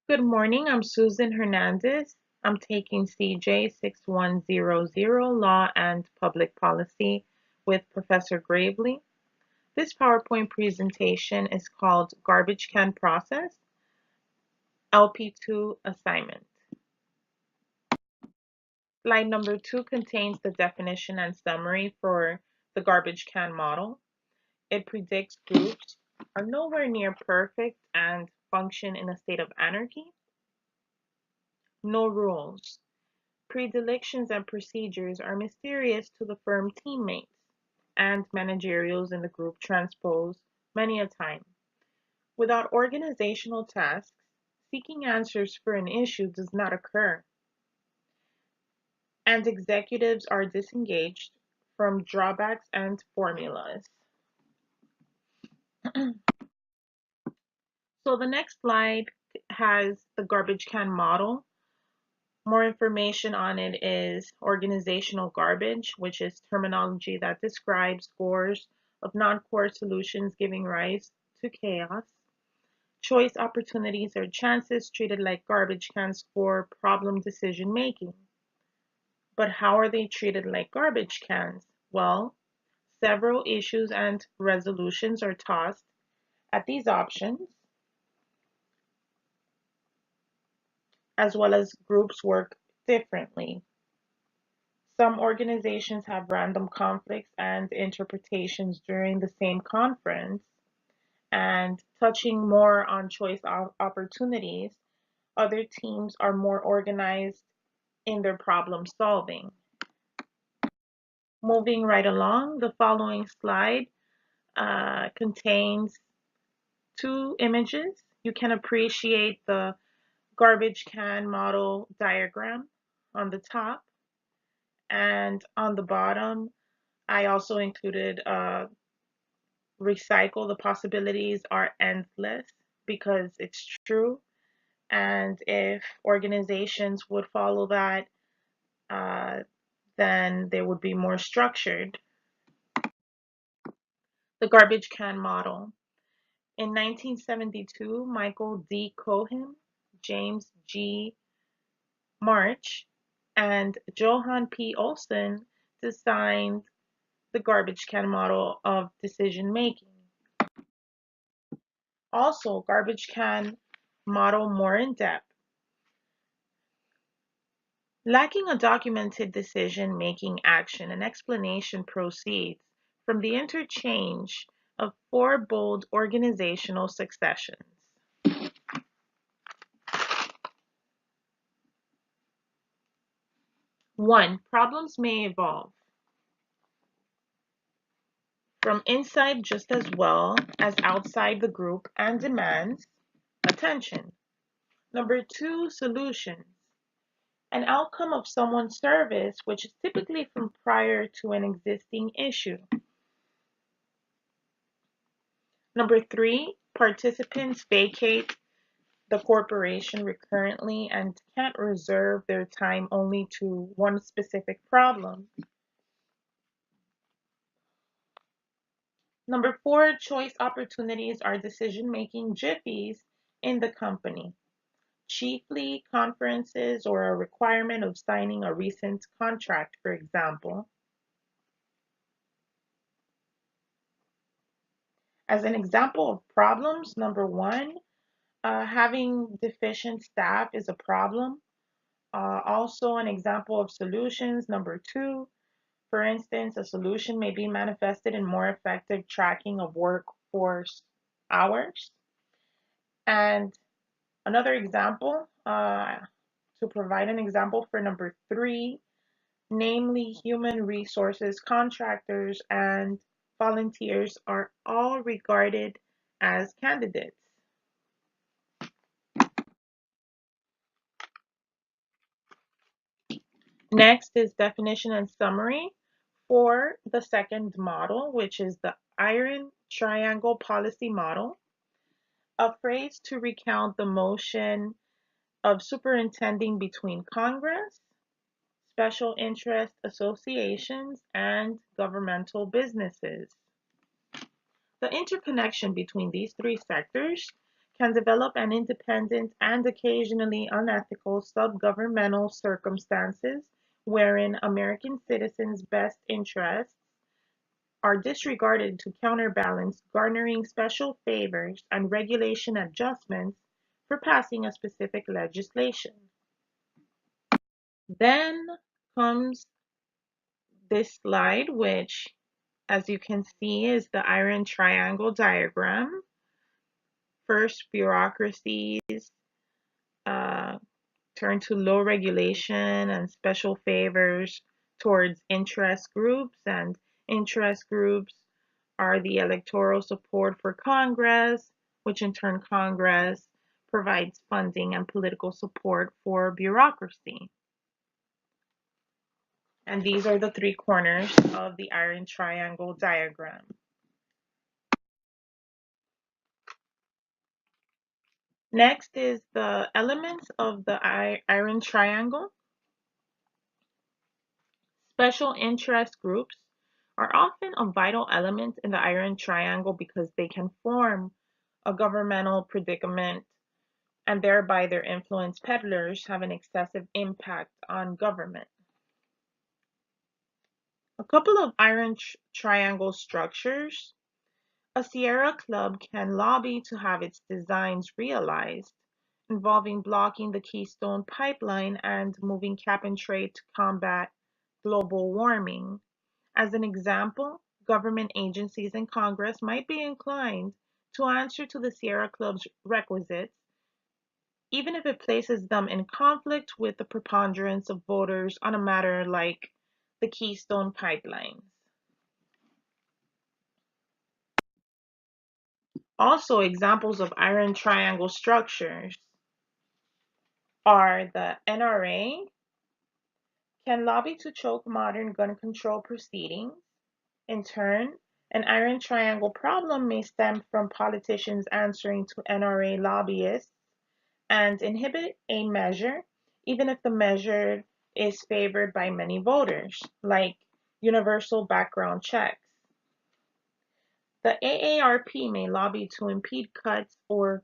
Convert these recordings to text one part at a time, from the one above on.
Good morning, I'm Susan Hernandez. I'm taking CJ 6100 Law and Public Policy with Professor Gravely. This PowerPoint presentation is called Garbage Can Process, LP2 Assignment. Slide number 2 contains the definition and summary for the garbage can model. It predicts groups are nowhere near perfect and function in a state of anarchy. No rules. Predilections and procedures are mysterious to the firm teammates, and managerials in the group transpose many a time. Without organizational tasks, seeking answers for an issue does not occur, and executives are disengaged from drawbacks and formulas. So the next slide has the garbage can model. More information on it is organizational garbage, which is terminology that describes scores of non-core solutions giving rise to chaos. Choice opportunities are chances treated like garbage cans for problem decision making. But how are they treated like garbage cans? Well, several issues and resolutions are tossed at these options, as well as groups work differently. Some organizations have random conflicts and interpretations during the same conference, and touching more on choice opportunities, other teams are more organized in their problem solving. Moving right along, the following slide contains two images. You can appreciate the garbage can model diagram on the top, and on the bottom, I also included recycle. The possibilities are endless because it's true. And if organizations would follow that, uh, then they would be more structured. The garbage can model. In 1972, Michael D. Cohen, James G. March, and Johann P. Olson designed the garbage can model of decision making. Also, garbage can model more in depth. Lacking a documented decision-making action, an explanation proceeds from the interchange of four bold organizational successions. 1. Problems may evolve from inside just as well as outside the group and demands attention. Number 2, solutions. An outcome of someone's service, which is typically from prior to an existing issue. Number 3, participants vacate the corporation recurrently and can't reserve their time only to one specific problem. Number 4, choice opportunities are decision-making jiffies in the company, chiefly conferences or a requirement of signing a recent contract, for example. As an example of problems, number 1, having deficient staff is a problem. Also, an example of solutions, number 2, for instance, a solution may be manifested in more effective tracking of workforce hours. And another example, to provide an example for number 3, namely human resources contractors and volunteers are all regarded as candidates. Next is definition and summary for the second model, which is the iron triangle policy model, a phrase to recount the motion of superintending between Congress, special interest associations, and governmental businesses. The interconnection between these three sectors can develop an independent and occasionally unethical subgovernmental circumstances wherein American citizens' best interests are disregarded to counterbalance garnering special favors and regulation adjustments for passing a specific legislation. Then comes this slide, which, as you can see, is the iron triangle diagram. First, bureaucracies uh, turn to low regulation and special favors towards interest groups, and interest groups are the electoral support for Congress, which in turn Congress provides funding and political support for bureaucracy. And these are the three corners of the iron triangle diagram. Next is the elements of the iron triangle. Special interest groups are often a vital element in the iron triangle because they can form a governmental predicament and thereby their influence peddlers have an excessive impact on government. A couple of iron triangle structures. A Sierra Club can lobby to have its designs realized, involving blocking the Keystone Pipeline and moving cap and trade to combat global warming. As an example, government agencies and Congress might be inclined to answer to the Sierra Club's requisites, even if it places them in conflict with the preponderance of voters on a matter like the Keystone Pipeline. Also, examples of iron triangle structures are the NRA can lobby to choke modern gun control proceedings. In turn, an iron triangle problem may stem from politicians answering to NRA lobbyists and inhibit a measure, even if the measure is favored by many voters, like universal background checks. The AARP may lobby to impede cuts or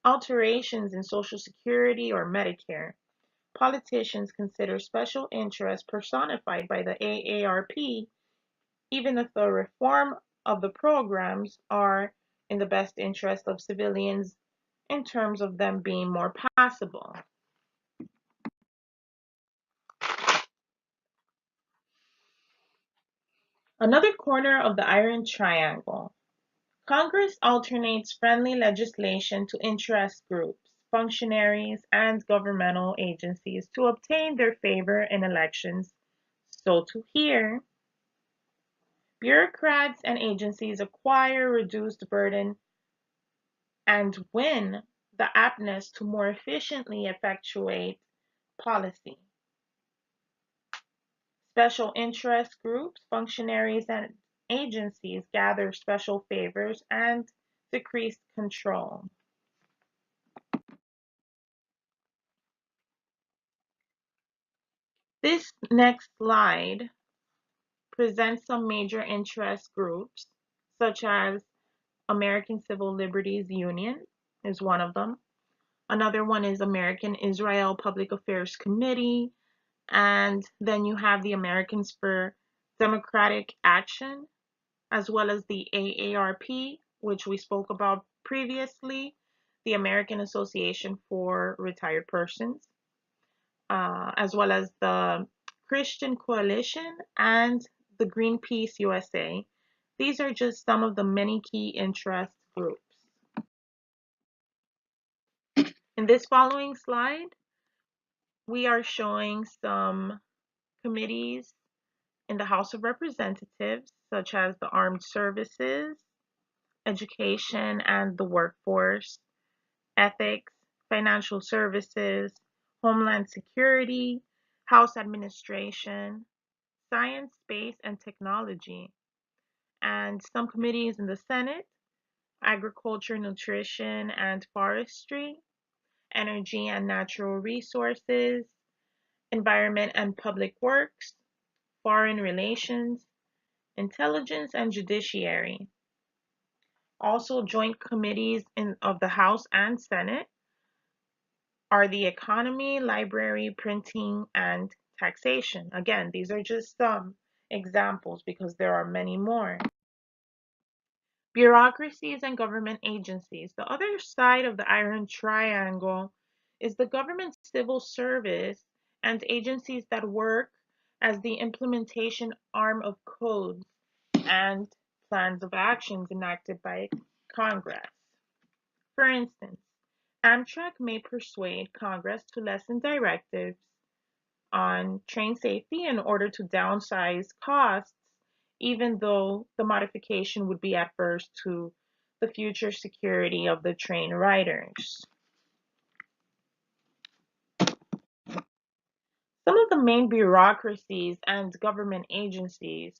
alterations in Social Security or Medicare. Politicians consider special interests personified by the AARP, even if the reform of the programs are in the best interest of civilians in terms of them being more passable. Another corner of the iron triangle. Congress alternates friendly legislation to interest groups, functionaries, and governmental agencies to obtain their favor in elections. So too here, bureaucrats and agencies acquire reduced burden and win the aptness to more efficiently effectuate policy. Special interest groups, functionaries, and agencies gather special favors and decrease control. This next slide presents some major interest groups, such as American Civil Liberties Union is one of them. Another one is American Israel Public Affairs Committee. And then you have the Americans for Democratic Action, as well as the AARP, which we spoke about previously, the American Association for Retired Persons, as well as the Christian Coalition and the Greenpeace USA. These are just some of the many key interest groups. In this following slide, we are showing some committees in the House of Representatives, such as the Armed Services, Education and the Workforce, Ethics, Financial Services, Homeland Security, House Administration, Science, Space, and Technology, and some committees in the Senate, Agriculture, Nutrition, and Forestry, Energy and Natural Resources, Environment and Public Works, Foreign Relations, Intelligence and Judiciary. Also, joint committees of the House and Senate are the economy, library, printing, and taxation. Again, these are just some examples because there are many more. Bureaucracies and government agencies. The other side of the iron triangle is the government civil service and agencies that work as the implementation arm of codes and plans of actions enacted by Congress. For instance, Amtrak may persuade Congress to lessen directives on train safety in order to downsize costs, even though the modification would be adverse to the future security of the train riders. Some of the main bureaucracies and government agencies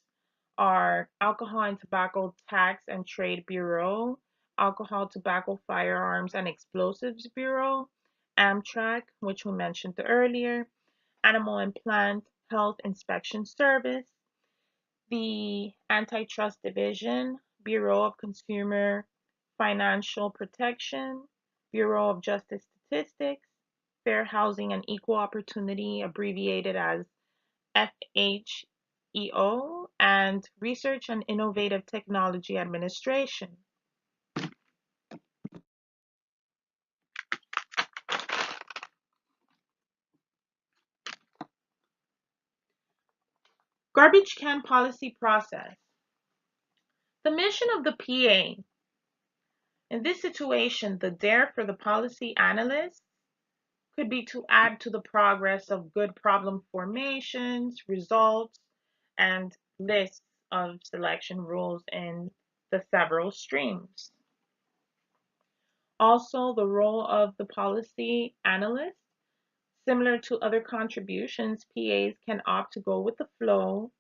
are Alcohol and Tobacco Tax and Trade Bureau, Alcohol, Tobacco, Firearms and Explosives Bureau, Amtrak, which we mentioned earlier, Animal and Plant Health Inspection Service, the Antitrust Division, Bureau of Consumer Financial Protection, Bureau of Justice Statistics, Fair Housing and Equal Opportunity, abbreviated as FHEO, and Research and Innovative Technology Administration. Garbage can policy process. The mission of the PA. In this situation, the dare for the policy analyst could be to add to the progress of good problem formations, results, and lists of selection rules in the several streams. Also, the role of the policy analyst, similar to other contributions, PAs can opt to go with the flow.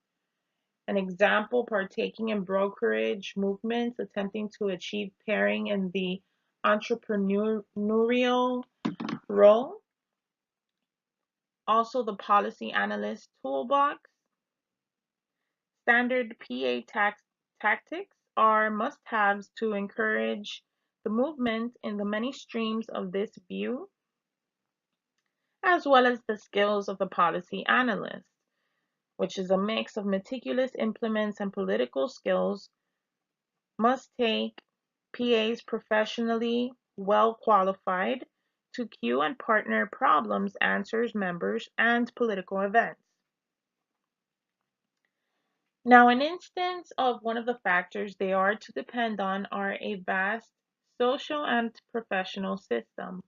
An example, partaking in brokerage movements, attempting to achieve pairing in the entrepreneurial role. Also, the policy analyst toolbox. Standard PA tactics are must-haves to encourage the movement in the many streams of this view, as well as the skills of the policy analyst, which is a mix of meticulous implements and political skills, must take PAs professionally well qualified to queue and partner problems, answers, members, and political events. Now, an instance of one of the factors they are to depend on are a vast social and professional system.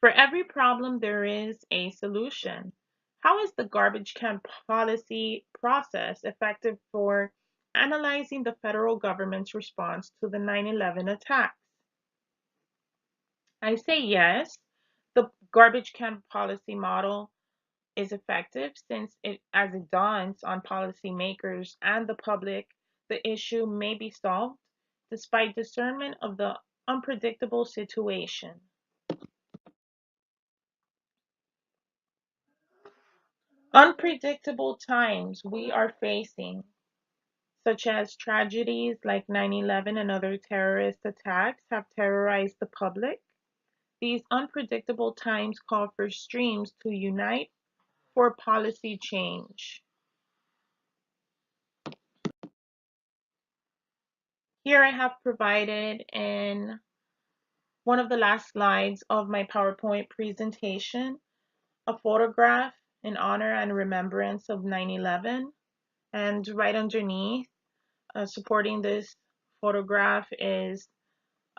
For every problem, there is a solution. How is the garbage can policy process effective for analyzing the federal government's response to the 9/11 attacks? I say yes. The garbage can policy model is effective since as it dawns on policymakers and the public, the issue may be solved despite discernment of the unpredictable situation. Unpredictable times we are facing, such as tragedies like 9/11 and other terrorist attacks, have terrorized the public. These unpredictable times call for streams to unite for policy change. Here I have provided in one of the last slides of my PowerPoint presentation a photograph in honor and remembrance of 9/11. And right underneath, supporting this photograph is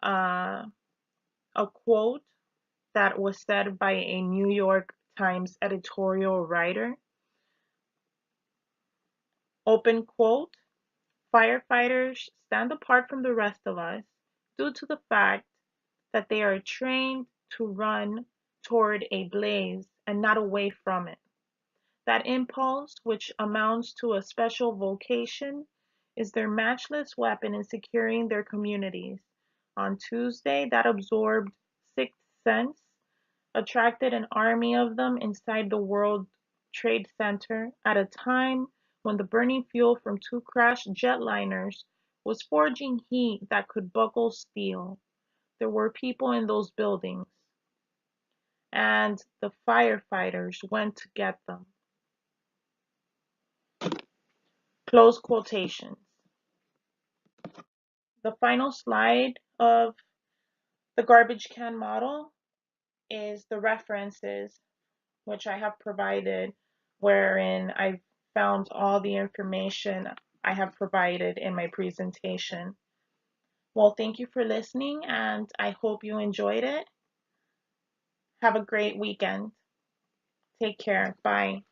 uh, a quote that was said by a New York Times editorial writer. Open quote, firefighters stand apart from the rest of us due to the fact that they are trained to run toward a blaze and not away from it. That impulse, which amounts to a special vocation, is their matchless weapon in securing their communities. On Tuesday, that absorbed sixth sense attracted an army of them inside the World Trade Center at a time when the burning fuel from two crashed jetliners was forging heat that could buckle steel. There were people in those buildings, and the firefighters went to get them. Close quotations. The final slide of the garbage can model is the references which I have provided, wherein I've found all the information I have provided in my presentation. Well, thank you for listening, and I hope you enjoyed it. Have a great weekend. Take care. Bye.